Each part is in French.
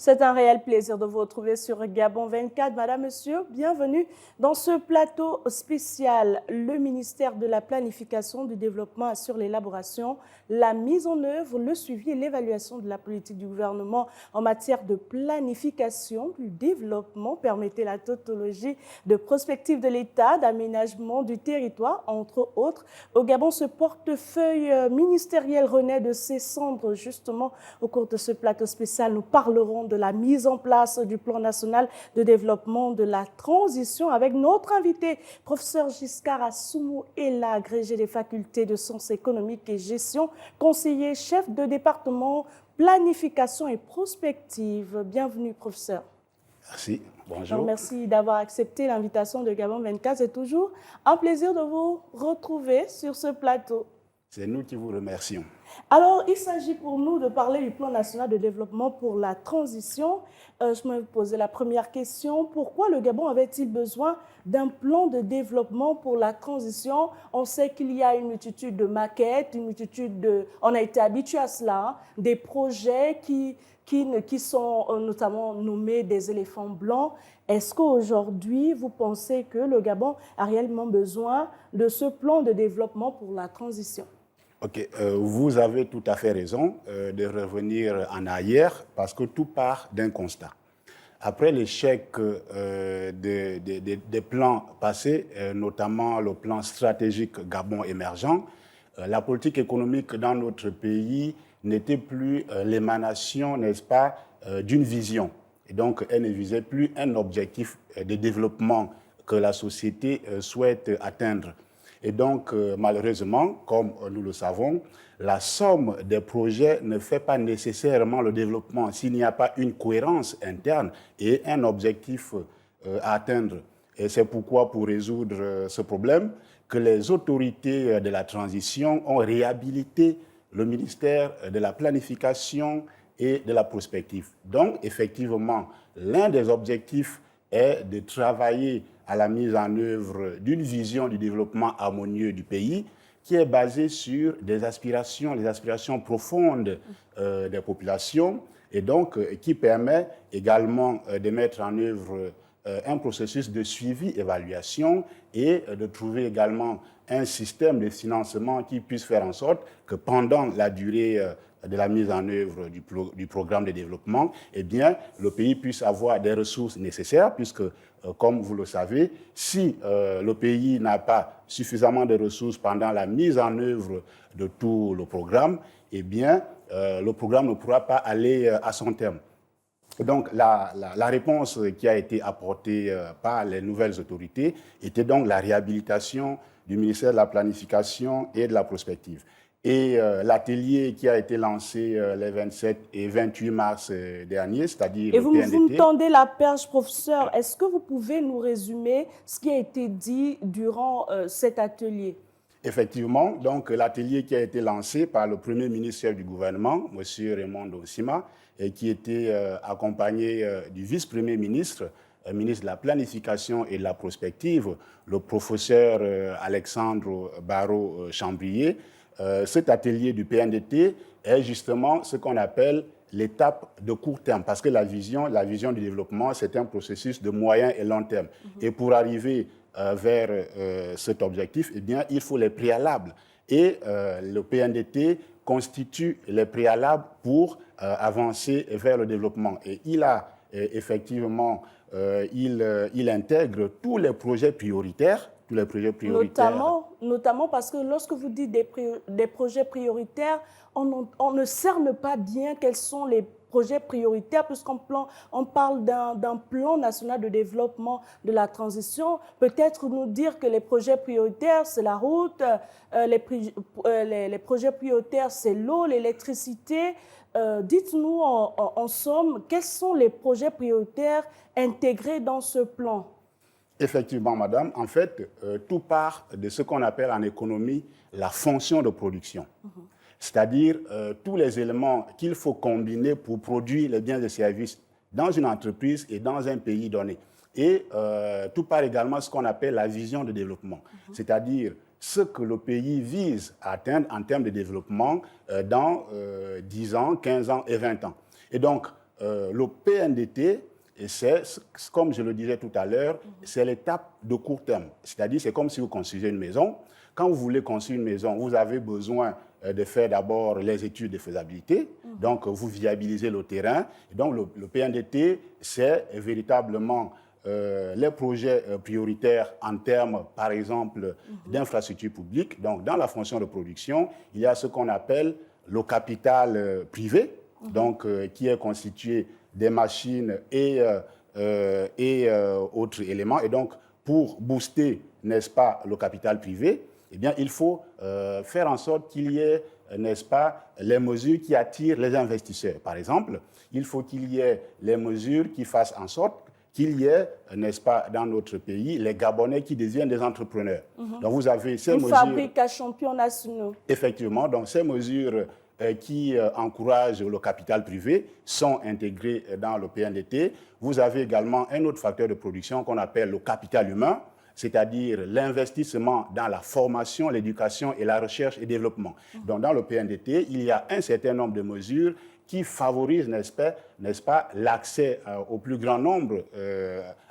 C'est un réel plaisir de vous retrouver sur Gabon 24. Madame, Monsieur, bienvenue dans ce plateau spécial. Le ministère de la Planification du Développement assure l'élaboration, la mise en œuvre, le suivi et l'évaluation de la politique du gouvernement en matière de planification du développement. Permettez la tautologie de prospective de l'État, d'aménagement du territoire, entre autres. Au Gabon, ce portefeuille ministériel renaît de ses cendres. Justement, au cours de ce plateau spécial, nous parlerons de la mise en place du plan national de développement de la transition avec notre invité, professeur Giscard Assoumou Ella, agrégé des facultés de sciences économiques et gestion, conseiller chef de département planification et prospective. Bienvenue, professeur. Merci, bonjour. Alors, merci d'avoir accepté l'invitation de Gabon 24. C'est toujours un plaisir de vous retrouver sur ce plateau. C'est nous qui vous remercions. Alors, il s'agit pour nous de parler du plan national de développement pour la transition. Je me posais la première question. Pourquoi le Gabon avait-il besoin d'un plan de développement pour la transition? On sait qu'il y a une multitude de maquettes, une multitude de... On a été habitué à cela, hein, des projets qui sont notamment nommés des éléphants blancs. Est-ce qu'aujourd'hui, vous pensez que le Gabon a réellement besoin de ce plan de développement pour la transition? Ok, vous avez tout à fait raison de revenir en arrière parce que tout part d'un constat. Après l'échec des plans passés, notamment le plan stratégique Gabon émergent, la politique économique dans notre pays n'était plus l'émanation, n'est-ce pas, d'une vision. Et donc, elle ne visait plus un objectif de développement que la société souhaite atteindre. Et donc, malheureusement, comme nous le savons, la somme des projets ne fait pas nécessairement le développement s'il n'y a pas une cohérence interne et un objectif à atteindre. Et c'est pourquoi, pour résoudre ce problème, que les autorités de la transition ont réhabilité le ministère de la Planification et de la Prospective. Donc, effectivement, l'un des objectifs est de travailler à la mise en œuvre d'une vision du développement harmonieux du pays qui est basée sur des aspirations, les aspirations profondes des populations et donc qui permet également de mettre en œuvre un processus de suivi-évaluation et de trouver également un système de financement qui puisse faire en sorte que pendant la durée de la mise en œuvre du programme de développement, eh bien, le pays puisse avoir des ressources nécessaires, puisque, comme vous le savez, si le pays n'a pas suffisamment de ressources pendant la mise en œuvre de tout le programme, eh bien, le programme ne pourra pas aller à son terme. Donc, la réponse qui a été apportée par les nouvelles autorités était donc la réhabilitation du ministère de la Planification et de la Prospective. Et l'atelier qui a été lancé les 27 et 28 mars dernier, c'est-à-dire le PNDT... Et vous me tendez la perche, professeur. Est-ce que vous pouvez nous résumer ce qui a été dit durant cet atelier? Effectivement, donc l'atelier qui a été lancé par le Premier ministre chef du gouvernement, M. Raymond Sima, et qui était accompagné du vice-premier ministre, ministre de la Planification et de la Prospective, le professeur Alexandre Barrault-Chambrier. Cet atelier du PNDT est justement ce qu'on appelle l'étape de court terme, parce que la vision du développement, c'est un processus de moyen et long terme. Et pour arriver vers cet objectif, eh bien, il faut les préalables. Et le PNDT constitue les préalables pour avancer vers le développement. Et il a effectivement, il intègre tous les projets prioritaires. Notamment parce que lorsque vous dites des projets prioritaires, on ne cerne pas bien quels sont les projets prioritaires, puisqu'on parle d'un plan national de développement de la transition. Peut-être nous dire que les projets prioritaires, c'est la route, les projets prioritaires, c'est l'eau, l'électricité. Dites-nous en somme, quels sont les projets prioritaires intégrés dans ce plan? Effectivement, madame. En fait, tout part de ce qu'on appelle en économie la fonction de production. C'est-à-dire tous les éléments qu'il faut combiner pour produire les biens et services dans une entreprise et dans un pays donné. Et tout part également de ce qu'on appelle la vision de développement. C'est-à-dire ce que le pays vise à atteindre en termes de développement dans 10 ans, 15 ans et 20 ans. Et donc, le PNDT, c'est, comme je le disais tout à l'heure, c'est l'étape de court terme. C'est-à-dire, c'est comme si vous construisez une maison. Quand vous voulez construire une maison, vous avez besoin de faire d'abord les études de faisabilité. Donc, vous viabilisez le terrain. Et donc, le PNDT, c'est véritablement les projets prioritaires en termes, par exemple, d'infrastructures publiques. Donc, dans la fonction de production, il y a ce qu'on appelle le capital privé, donc, qui est constitué des machines et autres éléments. Et donc, pour booster, n'est-ce pas, le capital privé, eh bien, il faut faire en sorte qu'il y ait, n'est-ce pas, les mesures qui attirent les investisseurs. Par exemple, il faut qu'il y ait les mesures qui fassent en sorte qu'il y ait, n'est-ce pas, dans notre pays, les Gabonais qui deviennent des entrepreneurs. Donc, vous avez ces mesures... Une fabrique à champions nationaux. Effectivement, donc ces mesures qui encouragent le capital privé sont intégrées dans le PNDT. Vous avez également un autre facteur de production qu'on appelle le capital humain, c'est-à-dire l'investissement dans la formation, l'éducation et la recherche et développement. Donc, dans le PNDT, il y a un certain nombre de mesures qui favorisent, n'est-ce pas, l'accès au plus grand nombre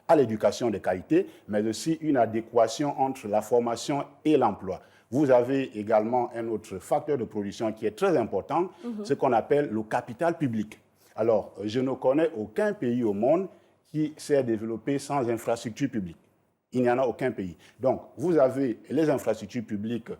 à l'éducation de qualité, mais aussi une adéquation entre la formation et l'emploi. Vous avez également un autre facteur de production qui est très important, ce qu'on appelle le capital public. Alors, je ne connais aucun pays au monde qui s'est développé sans infrastructure publique. Il n'y en a aucun pays. Donc, vous avez les infrastructures publiques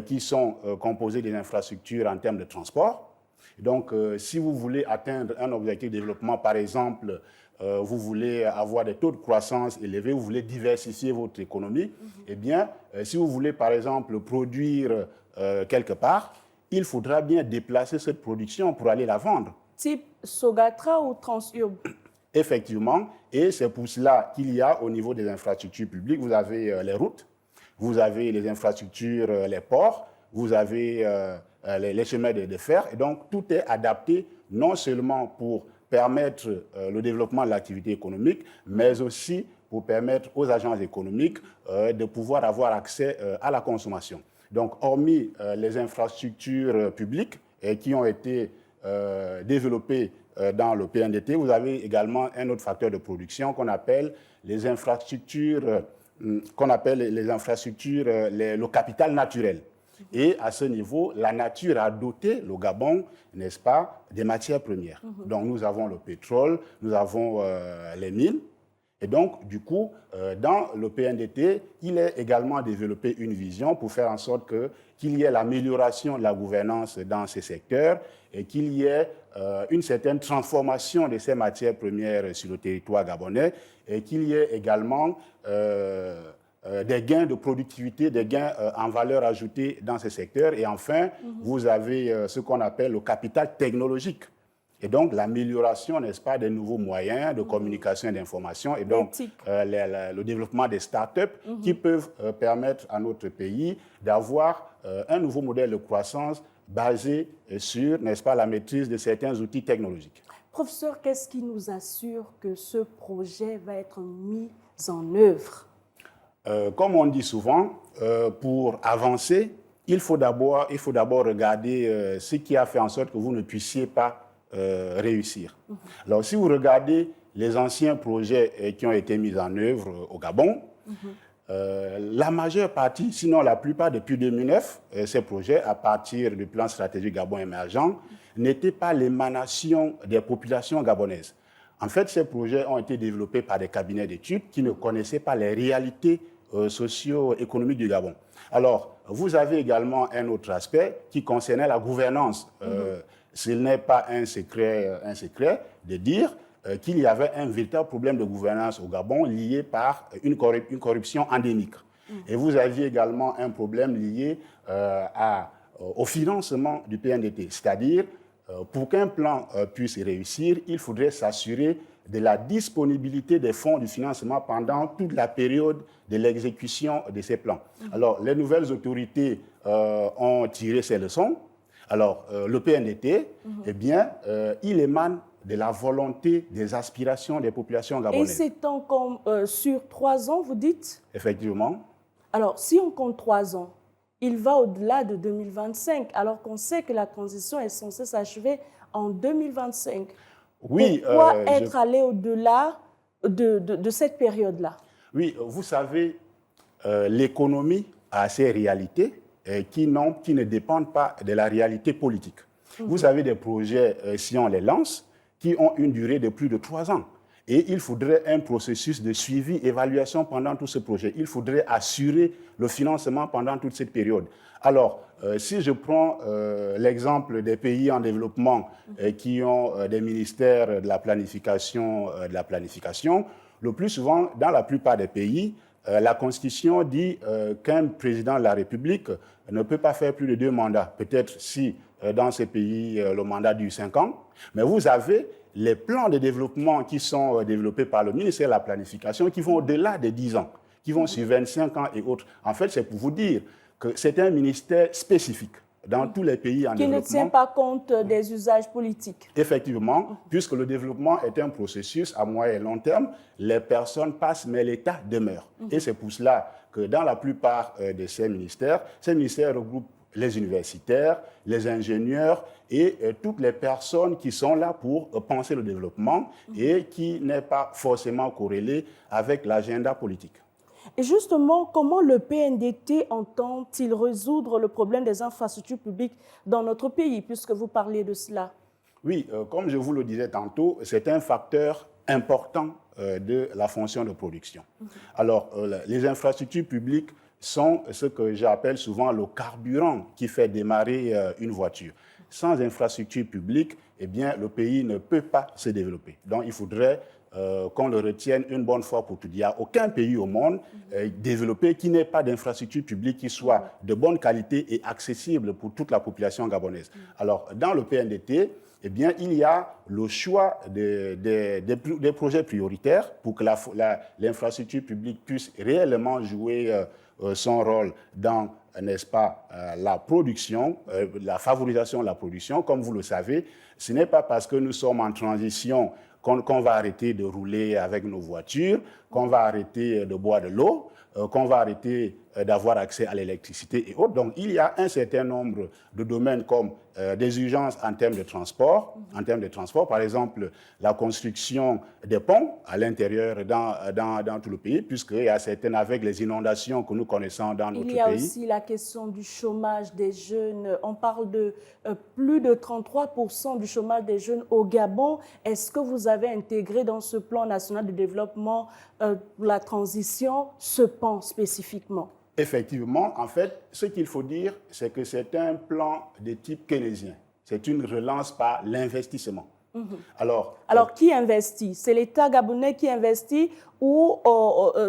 qui sont composées des infrastructures en termes de transport. Donc, si vous voulez atteindre un objectif de développement, par exemple, vous voulez avoir des taux de croissance élevés, vous voulez diversifier votre économie, eh bien, si vous voulez, par exemple, produire quelque part, il faudra bien déplacer cette production pour aller la vendre. Type Sogatra ou Transurb? Effectivement, et c'est pour cela qu'il y a au niveau des infrastructures publiques, vous avez les routes, vous avez les infrastructures, les ports, vous avez les chemins de fer, et donc tout est adapté non seulement pour permettre le développement de l'activité économique, mais aussi pour permettre aux agences économiques de pouvoir avoir accès à la consommation. Donc, hormis les infrastructures publiques qui ont été développées dans le PNDT, vous avez également un autre facteur de production qu'on appelle les infrastructures, le capital naturel. Et à ce niveau, la nature a doté le Gabon, n'est-ce pas, des matières premières. Donc, nous avons le pétrole, nous avons les mines. Et donc, du coup, dans le PNDT, il est également développé une vision pour faire en sorte qu'il y ait l'amélioration de la gouvernance dans ces secteurs et qu'il y ait une certaine transformation de ces matières premières sur le territoire gabonais et qu'il y ait également des gains de productivité, des gains en valeur ajoutée dans ces secteurs. Et enfin, vous avez ce qu'on appelle le capital technologique. Et donc, l'amélioration, n'est-ce pas, des nouveaux moyens de communication et d'information, et donc le développement des start-up qui peuvent permettre à notre pays d'avoir un nouveau modèle de croissance basé sur, n'est-ce pas, la maîtrise de certains outils technologiques. Professeur, qu'est-ce qui nous assure que ce projet va être mis en œuvre? Comme on dit souvent, pour avancer, il faut d'abord regarder ce qui a fait en sorte que vous ne puissiez pas réussir. Alors, si vous regardez les anciens projets qui ont été mis en œuvre au Gabon, la majeure partie, sinon la plupart depuis 2009, ces projets, à partir du plan stratégique Gabon émergent, n'étaient pas l'émanation des populations gabonaises. En fait, ces projets ont été développés par des cabinets d'études qui ne connaissaient pas les réalités socio-économiques du Gabon. Alors, vous avez également un autre aspect qui concernait la gouvernance. S'il n'est pas un secret de dire qu'il y avait un véritable problème de gouvernance au Gabon lié par une corruption endémique. Et vous aviez également un problème lié au financement du PNDT, c'est-à-dire pour qu'un plan puisse réussir, il faudrait s'assurer de la disponibilité des fonds du financement pendant toute la période de l'exécution de ces plans. Alors, les nouvelles autorités ont tiré ces leçons. Alors, le PNDT, eh bien, il émane de la volonté, des aspirations des populations gabonaises. Et s'étend sur 3 ans, vous dites? Effectivement. Alors, si on compte 3 ans, il va au-delà de 2025, alors qu'on sait que la transition est censée s'achever en 2025. Oui, pourquoi être allé au-delà de cette période-là? Oui, vous savez, l'économie a ses réalités qui ne dépendent pas de la réalité politique. Vous avez des projets, si on les lance, qui ont une durée de plus de 3 ans. Et il faudrait un processus de suivi, évaluation pendant tout ce projet. Il faudrait assurer le financement pendant toute cette période. Alors, si je prends l'exemple des pays en développement qui ont des ministères de la planification, le plus souvent, dans la plupart des pays, la Constitution dit qu'un président de la République ne peut pas faire plus de 2 mandats. Peut-être si dans ces pays, le mandat dure 5 ans. Mais vous avez les plans de développement qui sont développés par le ministère de la Planification qui vont au-delà des 10 ans, qui vont sur 25 ans et autres. En fait, c'est pour vous dire que c'est un ministère spécifique dans tous les pays en développement. Qui ne tient pas compte des usages politiques. Effectivement, puisque le développement est un processus à moyen et long terme, les personnes passent, mais l'État demeure. Et c'est pour cela que dans la plupart de ces ministères regroupent les universitaires, les ingénieurs et toutes les personnes qui sont là pour penser le développement et qui n'est pas forcément corrélé avec l'agenda politique. Et justement, comment le PNDT entend-il résoudre le problème des infrastructures publiques dans notre pays, puisque vous parlez de cela? Oui, comme je vous le disais tantôt, c'est un facteur important de la fonction de production. Alors, les infrastructures publiques sont ce que j'appelle souvent le carburant qui fait démarrer une voiture. Sans infrastructure publique, eh bien, le pays ne peut pas se développer. Donc, il faudrait qu'on le retienne une bonne fois pour toutes. Il n'y a aucun pays au monde développé qui n'ait pas d'infrastructure publique qui soit de bonne qualité et accessible pour toute la population gabonaise. Alors, dans le PNDT, eh bien, il y a le choix des projets prioritaires pour que l'infrastructure publique puisse réellement jouer son rôle dans, n'est-ce pas, la production, la favorisation de la production. Comme vous le savez, ce n'est pas parce que nous sommes en transition qu'on va arrêter de rouler avec nos voitures, qu'on va arrêter de boire de l'eau, qu'on va arrêter d'avoir accès à l'électricité et autres. Donc, il y a un certain nombre de domaines comme des urgences en termes de transport. Par exemple, la construction des ponts à l'intérieur dans tout le pays, puisqu'il y a certaines avec les inondations que nous connaissons dans notre pays. Il y a aussi la question du chômage des jeunes. On parle de plus de 33% du chômage des jeunes au Gabon. Est-ce que vous avez intégré dans ce plan national de développement pour la transition ce pan spécifiquement? Effectivement, en fait, ce qu'il faut dire, c'est que c'est un plan de type keynésien. C'est une relance par l'investissement. Alors, qui investit? C'est l'État gabonais qui investit ou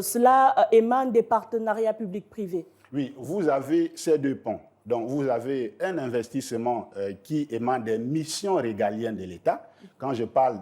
cela émane des partenariats publics-privés? Oui, vous avez ces 2 pans. Donc, vous avez un investissement qui émane des missions régaliennes de l'État. Quand je parle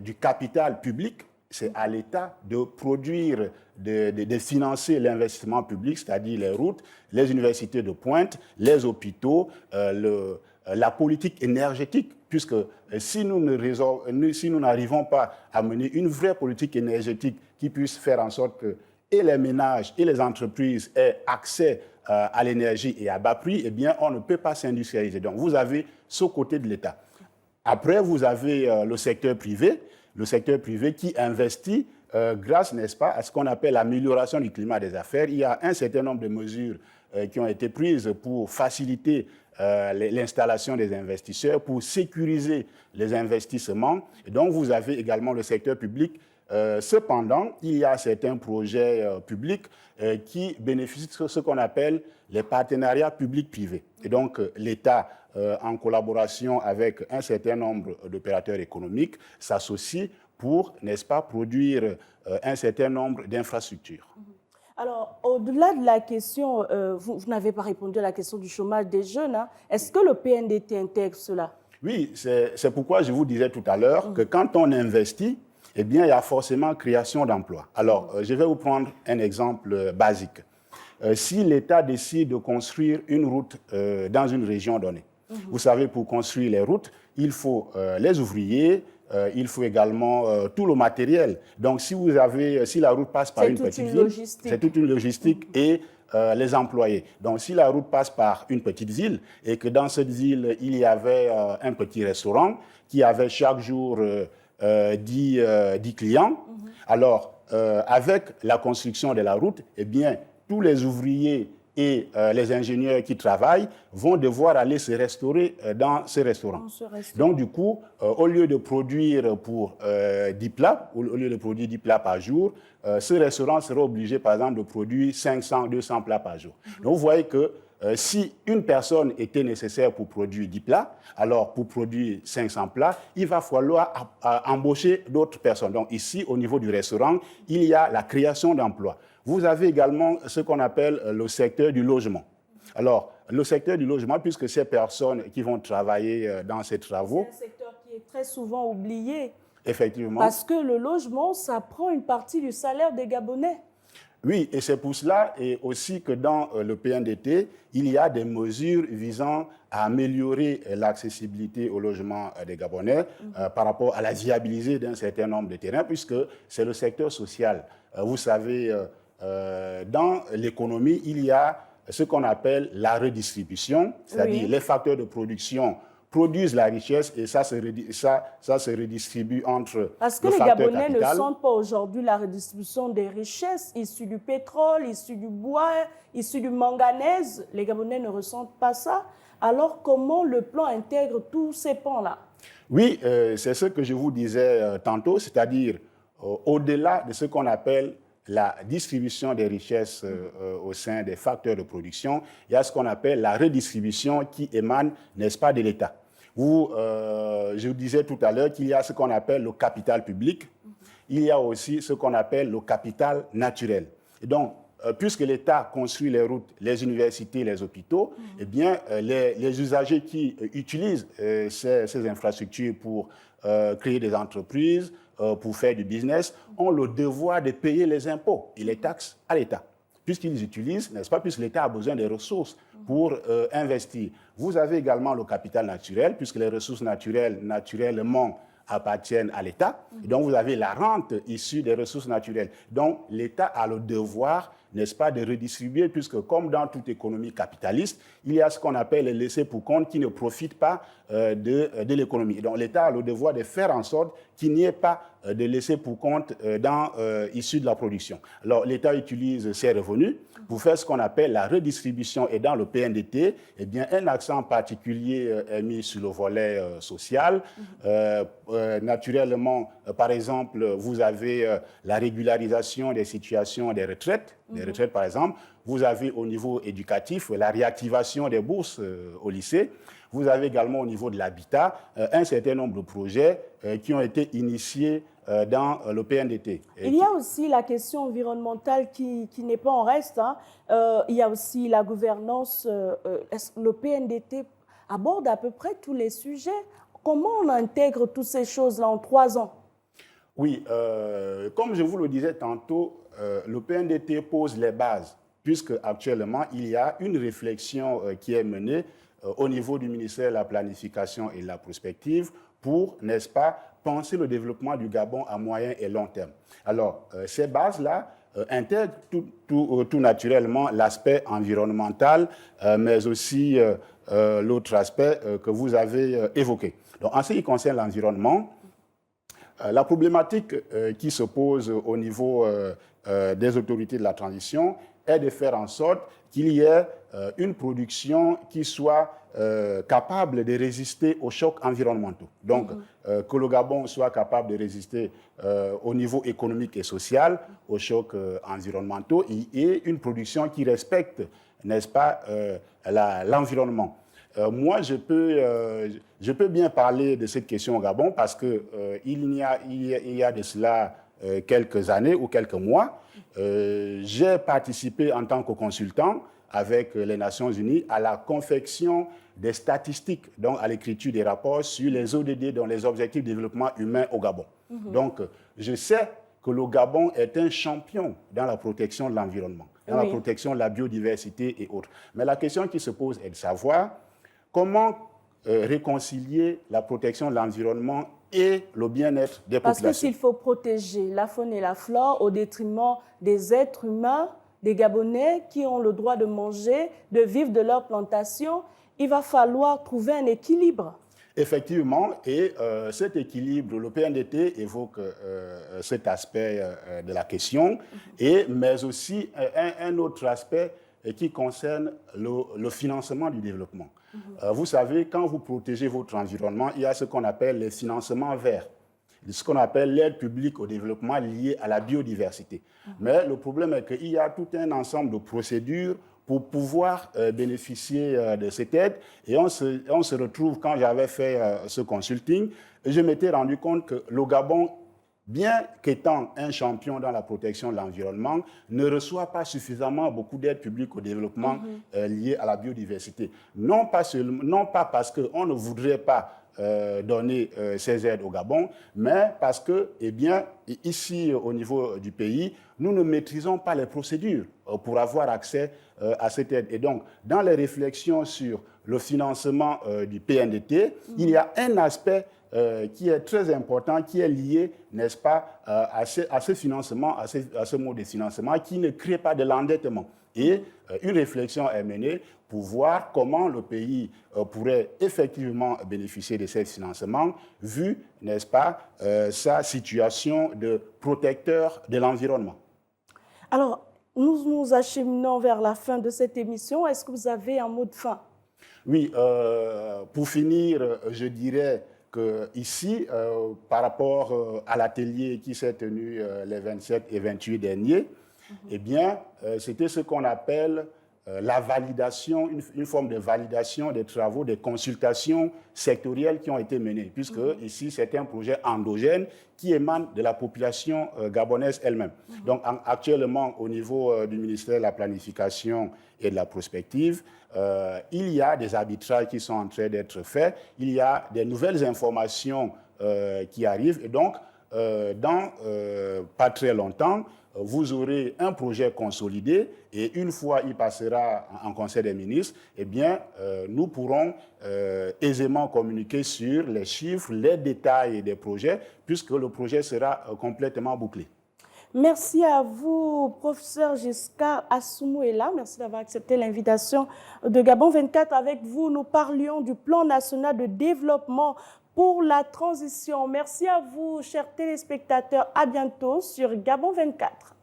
du capital public, c'est à l'État de produire, de financer l'investissement public, c'est-à-dire les routes, les universités de pointe, les hôpitaux, la politique énergétique, puisque si nous n'arrivons pas à mener une vraie politique énergétique qui puisse faire en sorte que et les ménages et les entreprises aient accès à l'énergie et à bas prix, eh bien, on ne peut pas s'industrialiser. Donc, vous avez ce côté de l'État. Après, vous avez le secteur privé qui investit grâce, n'est-ce pas, à ce qu'on appelle l'amélioration du climat des affaires. Il y a un certain nombre de mesures qui ont été prises pour faciliter l'installation des investisseurs, pour sécuriser les investissements. Et donc, vous avez également le secteur public. Cependant, il y a certains projets publics qui bénéficient de ce qu'on appelle les partenariats publics-privés. Et donc, l'État, en collaboration avec un certain nombre d'opérateurs économiques, s'associe pour, n'est-ce pas, produire un certain nombre d'infrastructures. Alors, au-delà de la question, vous n'avez pas répondu à la question du chômage des jeunes. Hein. Est-ce que le PNDT intègre cela? Oui, c'est pourquoi je vous disais tout à l'heure que quand on investit, eh bien, il y a forcément création d'emplois. Alors, je vais vous prendre un exemple basique. Si l'État décide de construire une route dans une région donnée, vous savez, pour construire les routes, il faut les ouvriers, il faut également tout le matériel. Donc, si la route passe par une petite ville, c'est toute une logistique et les employés. Donc, si la route passe par une petite ville et que dans cette ville, il y avait un petit restaurant qui avait chaque jour 10 clients, alors avec la construction de la route, eh bien, tous les ouvriers et les ingénieurs qui travaillent vont devoir aller se restaurer dans ce restaurant. Donc, du coup, au lieu de produire pour 10 plats, au lieu de produire 10 plats par jour, ce restaurant sera obligé, par exemple, de produire 500, 200 plats par jour. Donc, vous voyez que si une personne était nécessaire pour produire 10 plats, alors pour produire 500 plats, il va falloir embaucher d'autres personnes. Donc, ici, au niveau du restaurant, il y a la création d'emplois. Vous avez également ce qu'on appelle le secteur du logement. Alors, le secteur du logement, puisque ces personnes qui vont travailler dans ces travaux... C'est un secteur qui est très souvent oublié. Effectivement. Parce que le logement, ça prend une partie du salaire des Gabonais. Oui, et c'est pour cela et aussi que dans le PNDT, il y a des mesures visant à améliorer l'accessibilité au logement des Gabonais par rapport à la viabilité d'un certain nombre de terrains, puisque c'est le secteur social. Vous savez, dans l'économie, il y a ce qu'on appelle la redistribution, c'est-à-dire les facteurs de production produisent la richesse et ça se redistribue entre Parce que les Gabonais ne sentent pas aujourd'hui la redistribution des richesses issues du pétrole, issues du bois, issues du manganèse. Les Gabonais ne ressentent pas ça. Alors comment le plan intègre tous ces pans-là? Oui, c'est ce que je vous disais tantôt, c'est-à-dire au-delà de ce qu'on appelle la distribution des richesses au sein des facteurs de production, il y a ce qu'on appelle la redistribution qui émane, n'est-ce pas, de l'État. Je vous disais tout à l'heure qu'il y a ce qu'on appelle le capital public, il y a aussi ce qu'on appelle le capital naturel. Et donc, puisque l'État construit les routes, les universités, les hôpitaux, eh bien, les usagers qui utilisent ces infrastructures pour créer des entreprises, pour faire du business, ont le devoir de payer les impôts et les taxes à l'État, puisqu'ils utilisent, n'est-ce pas, puisque l'État a besoin des ressources pour investir. Vous avez également le capital naturel, puisque les ressources naturelles, naturellement, appartiennent à l'État. Et donc, vous avez la rente issue des ressources naturelles. Donc, l'État a le devoir, n'est-ce pas, de redistribuer, puisque comme dans toute économie capitaliste, il y a ce qu'on appelle les laissés pour compte qui ne profitent pas de l'économie. Donc, l'État a le devoir de faire en sorte qu'il n'y ait pas de laissés pour compte issus de la production. Alors, l'État utilise ses revenus pour faire ce qu'on appelle la redistribution. Et dans le PNDT, eh bien, un accent particulier est mis sur le volet social. Naturellement, par exemple, vous avez la régularisation des situations des retraites, par exemple. Vous avez au niveau éducatif la réactivation des bourses au lycée. Vous avez également au niveau de l'habitat un certain nombre de projets qui ont été initiés dans le PNDT. Il y a aussi la question environnementale qui n'est pas en reste. Hein. Il y a aussi la gouvernance. Le PNDT aborde à peu près tous les sujets. Comment on intègre toutes ces choses-là en 3 ans? Oui, comme je vous le disais tantôt, le PNDT pose les bases, puisque actuellement, il y a une réflexion qui est menée au niveau du ministère de la Planification et de la Prospective pour, n'est-ce pas, penser le développement du Gabon à moyen et long terme. Alors, ces bases-là intègrent tout naturellement l'aspect environnemental, mais aussi l'autre aspect que vous avez évoqué. Donc, en ce qui concerne l'environnement, la problématique qui se pose au niveau des autorités de la transition est de faire en sorte qu'il y ait une production qui soit capable de résister aux chocs environnementaux. Donc, que le Gabon soit capable de résister au niveau économique et social aux chocs environnementaux et une production qui respecte, n'est-ce pas, l'environnement. Moi, je peux bien parler de cette question au Gabon parce qu'il y a de cela quelques années ou quelques mois, j'ai participé en tant que consultant avec les Nations Unies à la confection des statistiques, donc à l'écriture des rapports sur les ODD, donc les objectifs de développement humain au Gabon. Donc, je sais que le Gabon est un champion dans la protection de l'environnement, dans la protection de la biodiversité et autres. Mais la question qui se pose est de savoir comment réconcilier la protection de l'environnement et le bien-être des populations. Parce que s'il faut protéger la faune et la flore au détriment des êtres humains, des Gabonais qui ont le droit de manger, de vivre de leur plantation. Il va falloir trouver un équilibre. Effectivement, et cet équilibre, le PNDT évoque cet aspect de la question, mais aussi un autre aspect qui concerne le financement du développement. Vous savez, quand vous protégez votre environnement, il y a ce qu'on appelle les financements verts, ce qu'on appelle l'aide publique au développement liée à la biodiversité. Mais le problème est qu'il y a tout un ensemble de procédures pour pouvoir bénéficier de cette aide. Et on se retrouve, quand j'avais fait ce consulting, je m'étais rendu compte que le Gabon, bien qu'étant un champion dans la protection de l'environnement, ne reçoit pas suffisamment beaucoup d'aide publique au développement liée à la biodiversité. Non pas parce qu'on ne voudrait pas donner ces aides au Gabon, mais parce que, eh bien, ici, au niveau du pays, nous ne maîtrisons pas les procédures pour avoir accès à cette aide. Et donc, dans les réflexions sur le financement du PNDT, il y a un aspect qui est très important, qui est lié, n'est-ce pas, à ce financement, à ce mode de financement qui ne crée pas de l'endettement. Et une réflexion est menée pour voir comment le pays pourrait effectivement bénéficier de ces financements, vu, n'est-ce pas, sa situation de protecteur de l'environnement. Alors, nous nous acheminons vers la fin de cette émission. Est-ce que vous avez un mot de fin? Oui, pour finir, je dirais qu'ici, par rapport à l'atelier qui s'est tenu les 27 et 28 derniers, eh bien, c'était ce qu'on appelle la validation, une forme de validation des travaux, des consultations sectorielles qui ont été menées, puisque ici, c'est un projet endogène qui émane de la population gabonaise elle-même. Donc, actuellement, au niveau du ministère de la Planification et de la Prospective, il y a des arbitrages qui sont en train d'être faits, il y a des nouvelles informations qui arrivent, et donc, dans pas très longtemps, vous aurez un projet consolidé et une fois il passera en Conseil des ministres, eh bien, nous pourrons aisément communiquer sur les chiffres, les détails des projets, puisque le projet sera complètement bouclé. Merci à vous, professeur Giscard Assoumouela. Merci d'avoir accepté l'invitation de Gabon 24. Avec vous, nous parlions du plan national de développement pour la transition. Merci à vous, chers téléspectateurs. À bientôt sur Gabon 24.